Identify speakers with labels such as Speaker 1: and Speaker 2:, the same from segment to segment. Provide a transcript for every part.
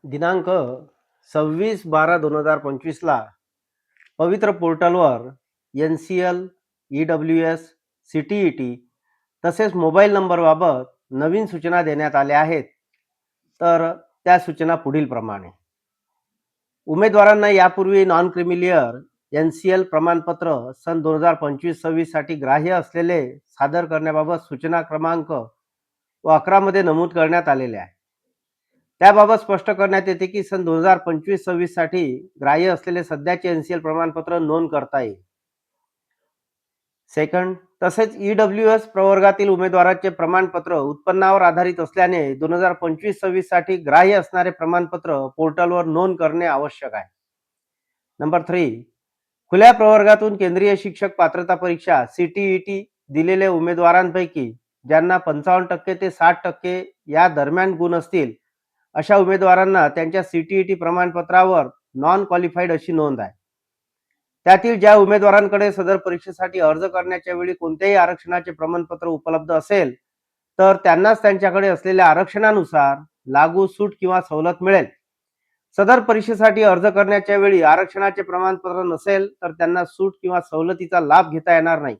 Speaker 1: दिनांक 26/12/2025 ला पवित्र पोर्टलवर NCL, EWS, CTET तसेच मोबाईल नंबरबाबत नवीन सूचना देण्यात आल्या आहेत. तर त्या सूचना पुढील प्रमाणे. उमेदवारांना यापूर्वी नॉन क्रिमिलियर NCL प्रमाणपत्र सन 2025-26 साठी ग्राह्य असलेले सादर करण्याबाबत सूचना क्रमांक व 11 मध्ये नमूद करण्यात आलेले आहे. त्याबाबत स्पष्ट करण्यात येते की सन 2025-26 साठी ग्राह्य असलेले सध्याचे NCL प्रमाणपत्र नोंद करता येईल. सेकंड, तसेच EWS प्रवर्गातील उमेदवाराचे प्रमाणपत्र उत्पन्नावर आधारित असल्याने 2025-26 साठी ग्राह्य असणारे प्रमाणपत्र पोर्टलवर नोंद करणे आवश्यक आहे. नंबर 3, खुल्या प्रवर्गातून केंद्रीय शिक्षक पात्रता परीक्षा CTET दिलेल्या उमेदवारांपैकी ज्यांना 55% ते 60% या दरम्यान गुण असतील अशा उमेदवारांना त्यांच्या CTET प्रमाणपत्रावर नॉन क्वालिफाईड अशी नोंद आहे. त्यातील ज्या उमेदवारांकडे सदर परीक्षेसाठी अर्ज करण्याच्या वेळी कोणत्याही आरक्षणाचे प्रमाणपत्र उपलब्ध असेल तर त्यांनाच त्यांच्याकडे असलेल्या आरक्षणानुसार लागू सूट किंवा सवलत मिळेल. सदर परीक्षेसाठी अर्ज करण्याच्या वेळी आरक्षणाचे प्रमाणपत्र नसेल तर त्यांना सूट किंवा सवलतीचा लाभ घेता येणार नाही.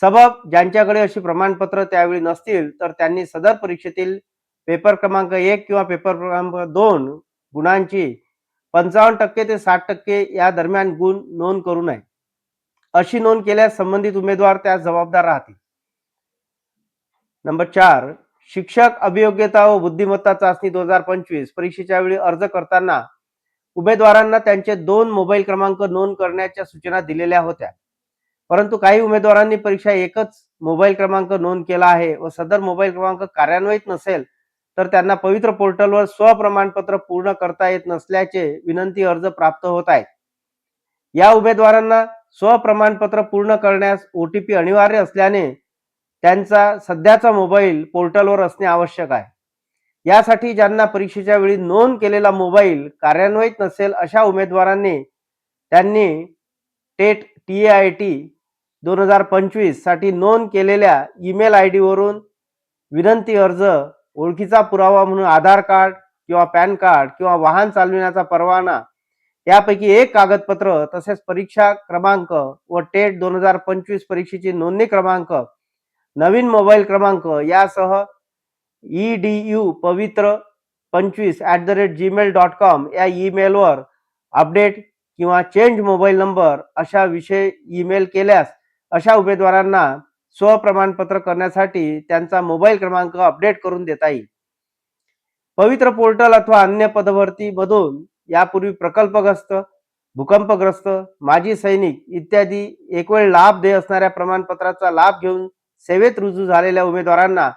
Speaker 1: सबब ज्यांच्याकडे अशी प्रमाणपत्र त्यावेळी नसतील तर त्यांनी सदर परीक्षेतील पेपर क्रमांक 1 किंवा पेपर क्रमांक 2 गुणांची 55% ते 60% या दरम्यान गुण नोंद करू नये. अशी नोंद केल्यास संबंधित उमेदवार त्यास जबाबदार राहतील. नंबर 4, शिक्षक अभियोग्यता व बुद्धिमत्ता चाचणी 2025 परीक्षेच्या वेळी अर्ज करताना उमेदवारांना त्यांचे 2 मोबाईल क्रमांक नोंद करण्याच्या सूचना दिलेल्या होत्या. परंतु काही उमेदवारांनी परीक्षा एकच मोबाईल क्रमांक नोंद केला आहे व सदर मोबाईल क्रमांक कार्यान्वित नसेल तर त्यांना पवित्र पोर्टलवर स्वप्रमाणपत्र पूर्ण करता येत नसल्याचे विनंती अर्ज प्राप्त होत आहेत. या उमेदवारांना स्वप्रमाणपत्र पूर्ण करण्यास OTP अनिवार्य असल्याने त्यांचा सध्याचा मोबाईल पोर्टलवर असणे आवश्यक आहे. यासाठी ज्यांना परीक्षेच्या वेळी नोंद केलेला मोबाईल कार्यान्वित नसेल अशा उमेदवारांनी त्यांनी TET 2025 साठी नोंद केलेल्या ईमेल ID वरून विनंती अर्ज, ओळखीचा पुरावा म्हणून आधार कार्ड किंवा पॅन कार्ड किंवा वाहन चालविण्याचा परवाना यापैकी एक कागदपत्र तसेच परीक्षा क्रमांक व टेट 2025 परीक्षेची नोंदणी क्रमांक, नवीन मोबाईल क्रमांक यासह edupavitra25@gmail.com या ईमेलवर अपडेट किंवा चेंज मोबाईल नंबर अशा विषय ईमेल केल्यास अशा उमेदवारांना स्वप्रमाणपत्र करण्यासाठी त्यांचा मोबाईल क्रमांक अपडेट करून देता येईल. पवित्र पोर्टल अथवा अन्य पदभरती मधून यापूर्वी प्रकल्पग्रस्त, भूकंपग्रस्त, माजी सैनिक इत्यादी एकवेळ लाभ देय असणाऱ्या प्रमाणपत्राचा लाभ घेऊन सेवेत रुजू झालेल्या उमेदवारांना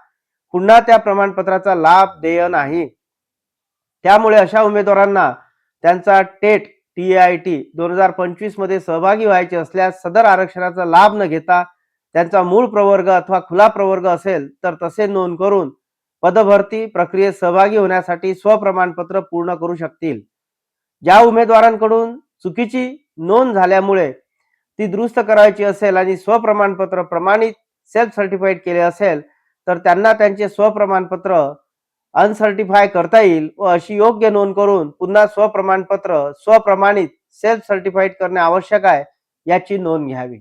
Speaker 1: पुन्हा त्या प्रमाणपत्राचा लाभ देय नाही. त्यामुळे अशा उमेदवारांना त्यांचा टेट TET 2025 मध्ये सहभागी व्हायचे असल्यास सदर आरक्षणाचा लाभ न घेता त्यांचा मूळ प्रवर्ग अथवा खुला प्रवर्ग असेल तर तसे नोंद करून पदभरती प्रक्रियेत सहभागी होण्यासाठी स्वप्रमाणपत्र पूर्ण करू शकतील. ज्या उमेदवारांकडून चुकीची नोंद झाल्यामुळे ती दुरुस्त करायची असेल आणि स्वप्रमाणपत्र प्रमाणित सेल्फ सर्टिफाईड केले असेल तर त्यांना त्यांचे स्वप्रमाणपत्र अनसर्टिफाय करता येईल व अशी योग्य नोंद करून पुन्हा स्वप्रमाणपत्र स्वप्रमाणित सेल्फ सर्टिफाईड करणे आवश्यक आहे याची नोंद घ्यावी.